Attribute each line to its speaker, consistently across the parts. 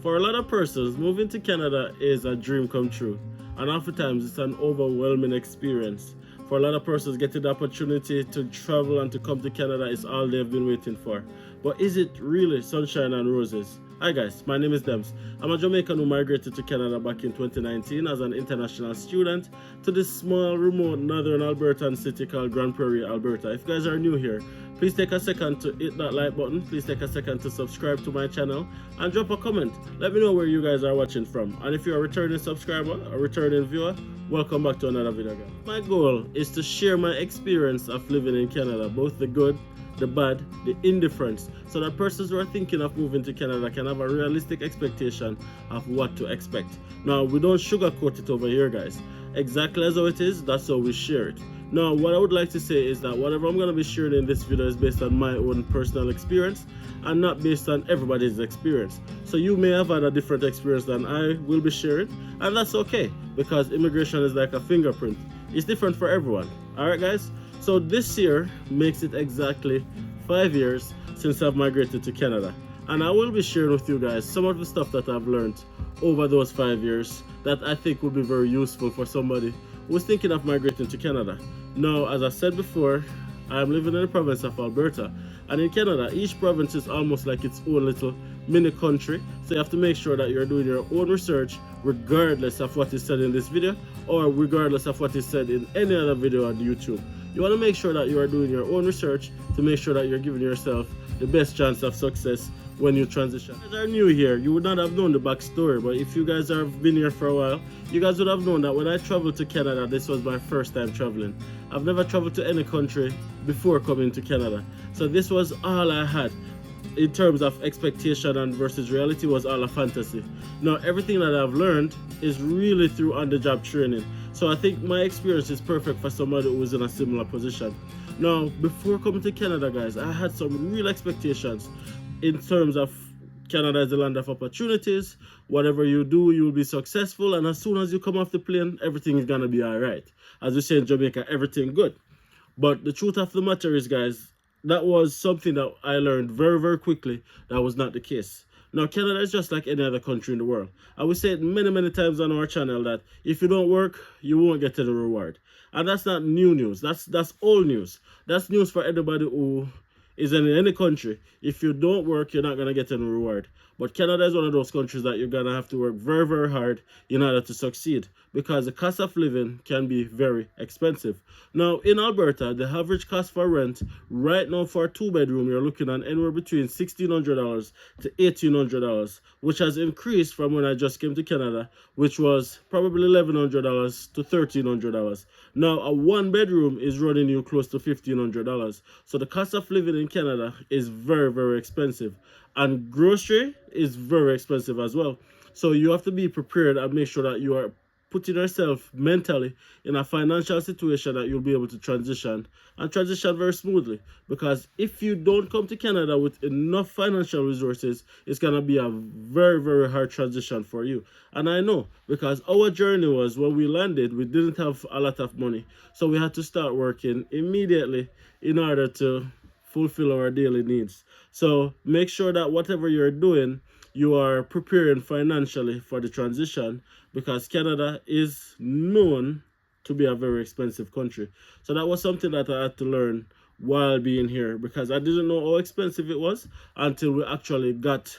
Speaker 1: For a lot of persons, moving to Canada is a dream come true, and oftentimes it's an overwhelming experience. For a lot of persons, getting the opportunity to travel and to come to Canada is all they've been waiting for. But is it really sunshine and roses? Hi guys, my name is Dems. I'm a Jamaican who migrated to Canada back in 2019 as an international student to this small, remote northern Albertan city called Grand Prairie, Alberta. If you guys are new here, please take a second to hit that like button. Please take a second to subscribe to my channel and drop a comment. Let me know where you guys are watching from. And if you're a returning subscriber, a returning viewer, welcome back to another video, guys. My goal is to share my experience of living in Canada, both the good, the bad, the indifference, so that persons who are thinking of moving to Canada can have a realistic expectation of what to expect. Now, we don't sugarcoat it over here, guys. Exactly as how it is, that's how we share it. Now, what I would like to say is that whatever I'm going to be sharing in this video is based on my own personal experience and not based on everybody's experience. So you may have had a different experience than I will be sharing, and that's okay, because immigration is like a fingerprint. It's different for everyone. Alright guys? So this year makes it exactly 5 years since I've migrated to Canada. And I will be sharing with you guys some of the stuff that I've learned over those 5 years that I think will be very useful for somebody who's thinking of migrating to Canada. Now, as I said before, I'm living in the province of Alberta. And in Canada, each province is almost like its own little mini country. So you have to make sure that you're doing your own research regardless of what is said in this video or regardless of what is said in any other video on YouTube. You want to make sure that you are doing your own research to make sure that you're giving yourself the best chance of success when you transition. If you guys are new here, you would not have known the backstory, but if you guys have been here for a while, you guys would have known that when I traveled to Canada, this was my first time traveling. I've never traveled to any country before coming to Canada, so this was all I had in terms of expectation and versus reality was all a fantasy. Now, everything that I've learned is really through on-the-job training. So I think my experience is perfect for somebody who is in a similar position. Now, before coming to Canada, guys, I had some real expectations in terms of Canada is the land of opportunities. Whatever you do, you'll be successful. And as soon as you come off the plane, everything is going to be all right. As we say in Jamaica, everything good. But the truth of the matter is, guys, that was something that I learned very, very quickly. That was not the case. Now, Canada is just like any other country in the world. I will say it many, many times on our channel that if you don't work, you won't get any reward. And that's not new news. That's old news. That's news for anybody who is in any country. If you don't work, you're not going to get any reward. But Canada is one of those countries that you're going to have to work very, very hard in order to succeed, because the cost of living can be very expensive. Now, in Alberta, the average cost for rent right now for a 2-bedroom, you're looking at anywhere between $1,600 to $1,800, which has increased from when I just came to Canada, which was probably $1,100 to $1,300. Now, a 1-bedroom is running you close to $1,500. So the cost of living in Canada is very, very expensive. And grocery is very expensive as well. So you have to be prepared and make sure that you are putting yourself mentally in a financial situation that you'll be able to transition and transition very smoothly. Because if you don't come to Canada with enough financial resources, it's going to be a very, very hard transition for you. And I know, because our journey was when we landed, we didn't have a lot of money. So we had to start working immediately in order to fulfill our daily needs. So make sure that whatever you're doing, you are preparing financially for the transition, because Canada is known to be a very expensive country. So that was something that I had to learn while being here, because I didn't know how expensive it was until we actually got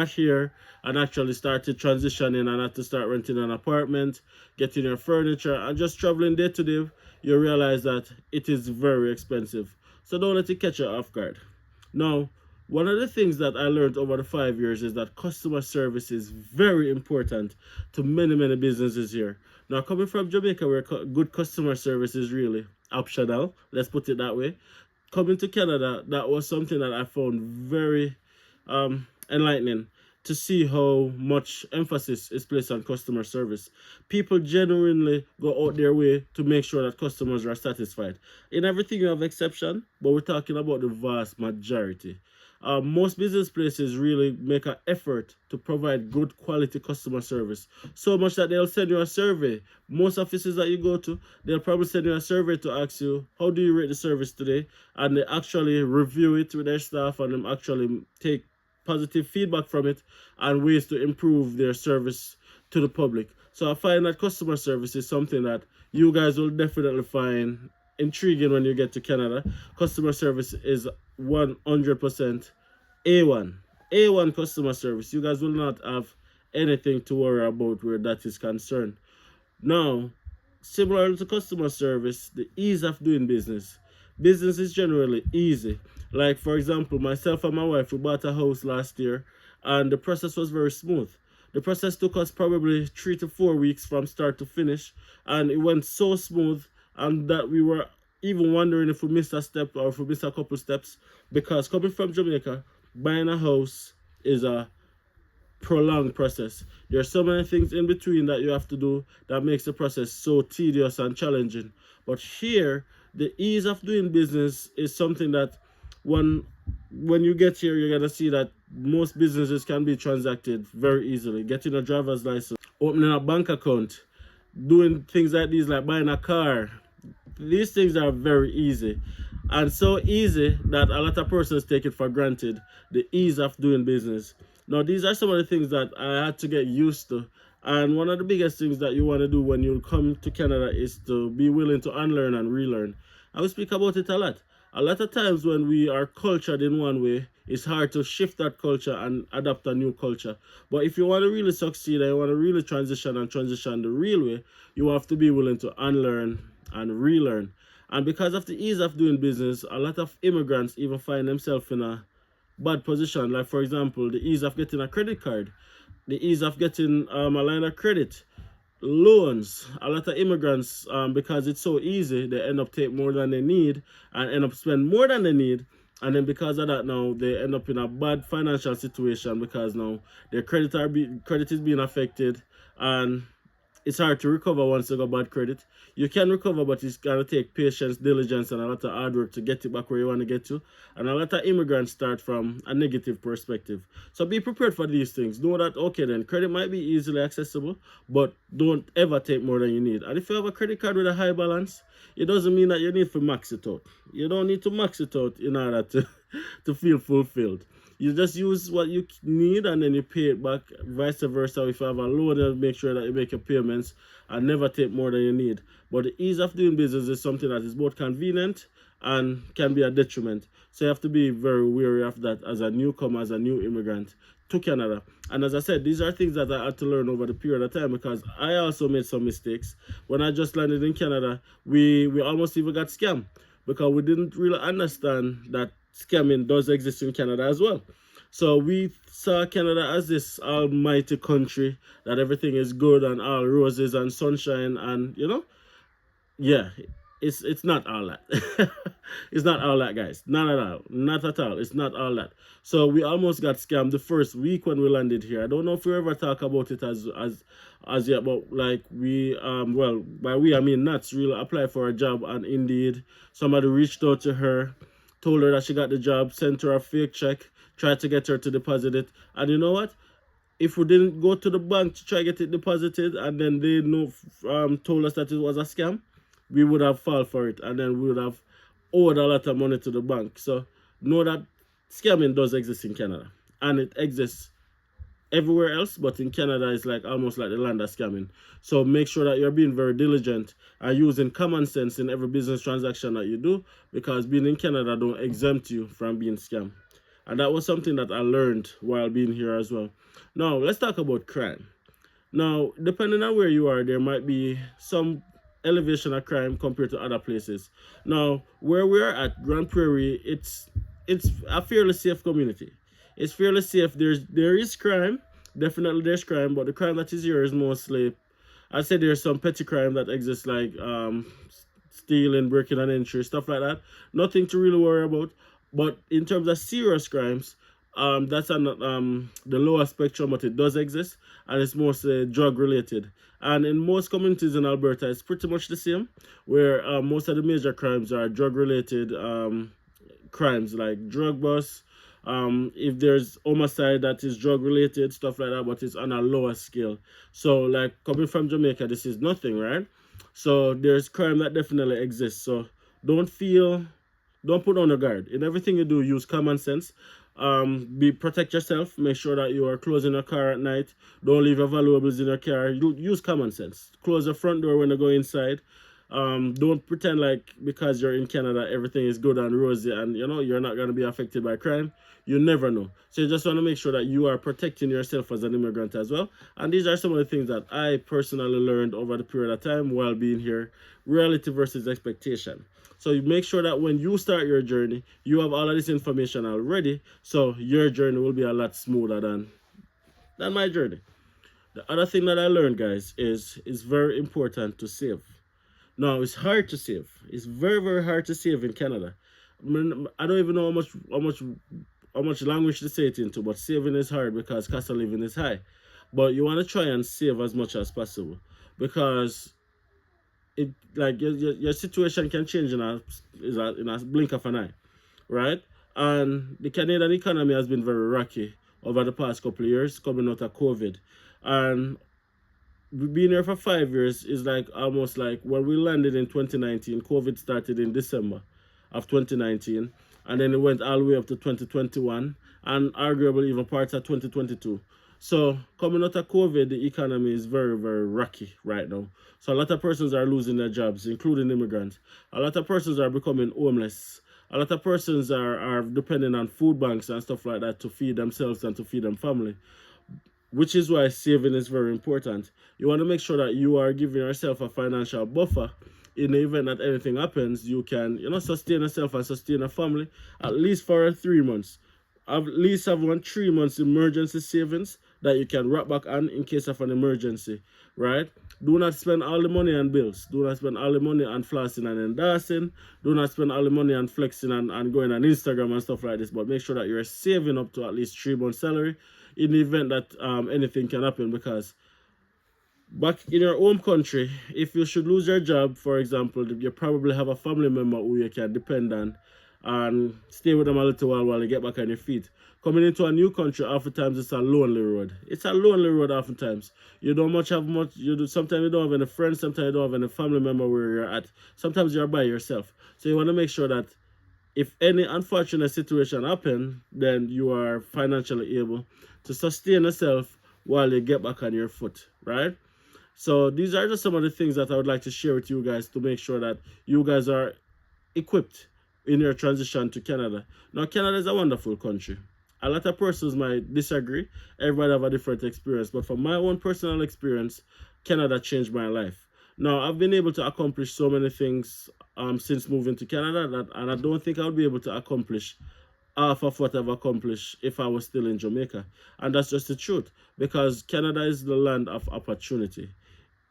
Speaker 1: here and actually started transitioning and had to start renting an apartment, getting your furniture, and just traveling day to day. You realize that it is very expensive. So don't let it catch you off guard. Now, one of the things that I learned over the 5 years is that customer service is very important to many, many businesses here. Now, coming from Jamaica, where good customer service is really optional, let's put it that way. Coming to Canada, that was something that I found very enlightening, to see how much emphasis is placed on customer service. People genuinely go out their way to make sure that customers are satisfied. In everything you have exception, but we're talking about the vast majority. Most business places really make an effort to provide good quality customer service, so much that they'll send you a survey. Most offices that you go to, they'll probably send you a survey to ask you, how do you rate the service today? And they actually review it with their staff, and them actually take positive feedback from it and ways to improve their service to the public. So I find that customer service is something that you guys will definitely find intriguing when you get to Canada. Customer service is 100% A1. A1 customer service. You guys will not have anything to worry about where that is concerned. Now, similar to customer service, the ease of doing business. Business is generally easy. Like, for example, myself and my wife, we bought a house last year, and the process was very smooth. The process took us probably 3 to 4 weeks from start to finish, and it went so smooth, and that we were even wondering if we missed a step or if we missed a couple steps, because coming from Jamaica, buying a house is a prolonged process. There are so many things in between that you have to do that makes the process so tedious and challenging. But here, the ease of doing business is something that when you get here, you're gonna see that most businesses can be transacted very easily. Getting a driver's license, opening a bank account, doing things like these, like buying a car. These things are very easy, and so easy that a lot of persons take it for granted, the ease of doing business. Now, these are some of the things that I had to get used to. And one of the biggest things that you want to do when you come to Canada is to be willing to unlearn and relearn. I will speak about it a lot. A lot of times when we are cultured in one way, it's hard to shift that culture and adopt a new culture. But if you want to really succeed and you want to really transition the real way, you have to be willing to unlearn and relearn. And because of the ease of doing business, a lot of immigrants even find themselves in a bad position. Like, for example, the ease of getting a credit card, the ease of getting a line of credit, loans. A lot of immigrants, because it's so easy, they end up taking more than they need and end up spending more than they need. And then because of that, now they end up in a bad financial situation because now their credit is being affected, and it's hard to recover once you got bad credit. You can recover, but it's gonna take patience, diligence, and a lot of hard work to get it back where you want to get to. And a lot of immigrants start from a negative perspective. So be prepared for these things. Know that, okay, then credit might be easily accessible, but don't ever take more than you need. And if you have a credit card with a high balance, it doesn't mean that you need to max it out. You don't need to max it out in order to feel fulfilled. You just use what you need and then you pay it back. Vice versa, if you have a loan, you make sure that you make your payments and never take more than you need. But the ease of doing business is something that is both convenient and can be a detriment. So you have to be very wary of that as a newcomer, as a new immigrant to Canada. And as I said, these are things that I had to learn over the period of time, because I also made some mistakes. When I just landed in Canada, we almost even got scammed because we didn't really understand that scamming does exist in Canada as well. So we saw Canada as this almighty country that everything is good and all roses and sunshine, and yeah, it's not all that. It's not all that, guys. Not at all. Not at all. It's not all that. So we almost got scammed the first week when we landed here. I don't know if we ever talk about it as yet, but like we well, by we I mean Nats really applied for a job, and indeed somebody reached out to her, told her that she got the job, sent her a fake check, tried to get her to deposit it. And you know what? If we didn't go to the bank to try to get it deposited, and then they told us that it was a scam, we would have fallen for it, and then we would have owed a lot of money to the bank. So know that scamming does exist in Canada, and it exists everywhere else, but in Canada it's like almost like the land of scamming. So make sure that you're being very diligent and using common sense in every business transaction that you do, because being in Canada don't exempt you from being scammed. And that was something that I learned while being here as well. Now let's talk about crime. Now, depending on where you are, there might be some elevation of crime compared to other places. Now, where we're at, Grand Prairie, it's a fairly safe community. It's fairly safe. There is crime, definitely there's crime, but the crime that is here is mostly, I'd say there's some petty crime that exists, like stealing, breaking and entry, stuff like that. Nothing to really worry about. But in terms of serious crimes, that's on the lower spectrum, but it does exist, and it's mostly drug related. And in most communities in Alberta, it's pretty much the same, where most of the major crimes are drug related crimes, like drug bust. If there's homicide that is drug related, stuff like that, but it's on a lower scale. So like coming from Jamaica, this is nothing, right? So there's crime that definitely exists. So don't put on your guard. In everything you do, use common sense. Protect yourself. Make sure that you are closing your car at night. Don't leave your valuables in your car. Use common sense. Close the front door when you go inside. Don't pretend like because you're in Canada everything is good and rosy and you're not going to be affected by crime. You never know. So you just want to make sure that you are protecting yourself as an immigrant as well. And these are some of the things that I personally learned over the period of time while being here. Reality versus expectation. So you make sure that when you start your journey, you have all of this information already, so your journey will be a lot smoother than my journey. The other thing that I learned, guys, is it's very important to save. Now, it's hard to save. It's very, very hard to save in Canada. I don't even know how much language to say it into, but saving is hard because cost of living is high. But you want to try and save as much as possible because your situation can change in a blink of an eye, right? And the Canadian economy has been very rocky over the past couple of years coming out of COVID. And being here for 5 years is almost like when we landed in 2019, COVID started in December of 2019, and then it went all the way up to 2021, and arguably even parts of 2022. So coming out of COVID, the economy is very, very rocky right now. So a lot of persons are losing their jobs, including immigrants. A lot of persons are becoming homeless. A lot of persons are depending on food banks and stuff like that to feed themselves and to feed their family, which is why saving is very important. You want to make sure that you are giving yourself a financial buffer in the event that anything happens. You can, sustain yourself and sustain a family at least for 3 months. At least have 3 months emergency savings that you can wrap back on in case of an emergency, right? Do not spend all the money on bills. Do not spend all the money on flossing and endorsing. Do not spend all the money on flexing and going on Instagram and stuff like this. But make sure that you're saving up to at least 3 months' salary in the event that anything can happen. Because back in your home country, if you should lose your job, for example, you probably have a family member who you can depend on and stay with them a little while you get back on your feet. Coming into a new country, oftentimes it's a lonely road. It's a lonely road oftentimes. You don't have much. Sometimes you don't have any friends. Sometimes you don't have any family member where you're at. Sometimes you're by yourself. So you want to make sure that if any unfortunate situation happens, then you are financially able to sustain yourself while you get back on your foot, right? So these are just some of the things that I would like to share with you guys to make sure that you guys are equipped in your transition to Canada. Now, Canada is a wonderful country. A lot of persons might disagree. Everybody have a different experience. But from my own personal experience, Canada changed my life. Now, I've been able to accomplish so many things since moving to Canada, and I don't think I would be able to accomplish half of what I've accomplished if I was still in Jamaica. And that's just the truth, because Canada is the land of opportunity.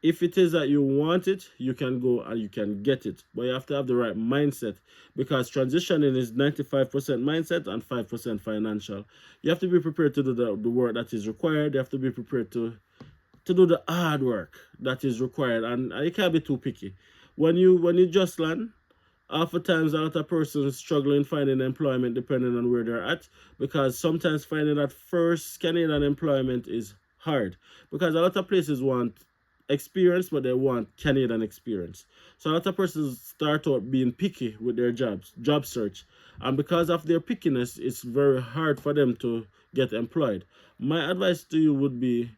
Speaker 1: If it is that you want it, you can go and you can get it. But you have to have the right mindset, because transitioning is 95% mindset and 5% financial. You have to be prepared to do the work that is required. You have to be prepared to do the hard work that is required. And you can't be too picky. When you just land, oftentimes a lot of persons struggling finding employment depending on where they're at, because sometimes finding that first Canadian employment is hard, because a lot of places want experience, but they want Canadian experience. So a lot of persons start out being picky with their job search, and because of their pickiness, it's very hard for them to get employed. My advice to you would be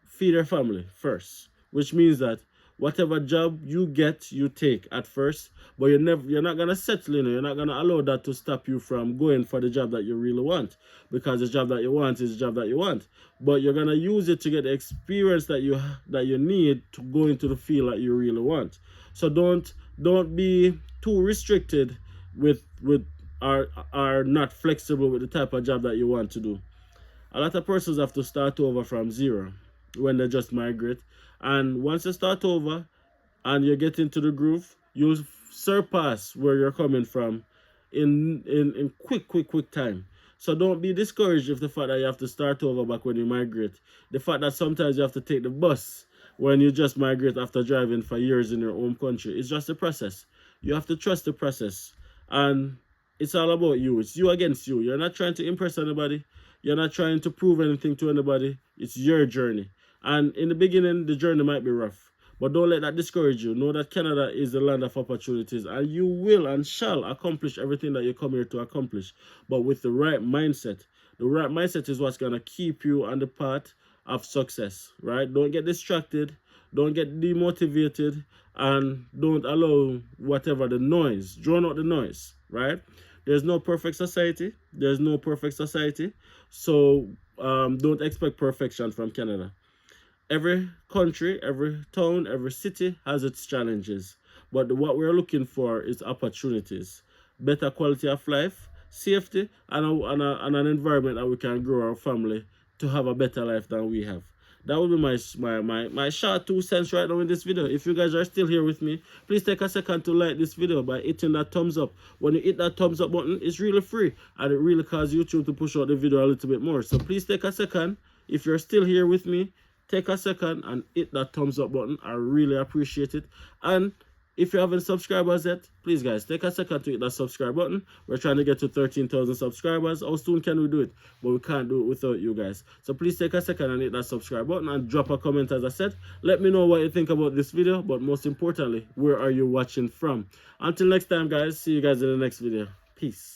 Speaker 1: feed your family first, which means that whatever job you get, you take at first, but you're not gonna settle in. You're not gonna allow that to stop you from going for the job that you really want, because the job that you want is the job that you want. But you're gonna use it to get the experience that you need to go into the field that you really want. So don't be too restricted with are not flexible with the type of job that you want to do. A lot of persons have to start over from zero when they just migrate. And once you start over and you get into the groove, you'll surpass where you're coming from in quick time. So don't be discouraged if the fact that you have to start over back when you migrate. The fact that sometimes you have to take the bus when you just migrate after driving for years in your home country. It's just a process. You have to trust the process. And it's all about you. It's you against you. You're not trying to impress anybody. You're not trying to prove anything to anybody. It's your journey. And in the beginning, the journey might be rough. But don't let that discourage you. Know that Canada is the land of opportunities, and you will and shall accomplish everything that you come here to accomplish, but with the right mindset. The right mindset is what's going to keep you on the path of success, right? Don't get distracted, don't get demotivated, and don't allow whatever the noise, drown out the noise, right? There's no perfect society. There's no perfect society. So don't expect perfection from Canada. Every country, every town, every city has its challenges. But what we're looking for is opportunities, better quality of life, safety, and an environment that we can grow our family to have a better life than we have. That would be my short 2 cents right now in this video. If you guys are still here with me, please take a second to like this video by hitting that thumbs up. When you hit that thumbs up button, it's really free, and it really causes YouTube to push out the video a little bit more. So please take a second. If you're still here with me, take a second and hit that thumbs up button. I really appreciate it. And if you haven't subscribed as yet, please guys, take a second to hit that subscribe button. We're trying to get to 13,000 subscribers. How soon can we do it? But we can't do it without you guys. So please take a second and hit that subscribe button and drop a comment. As I said, let me know what you think about this video, but most importantly, where are you watching from? Until next time guys, see you guys in the next video. Peace.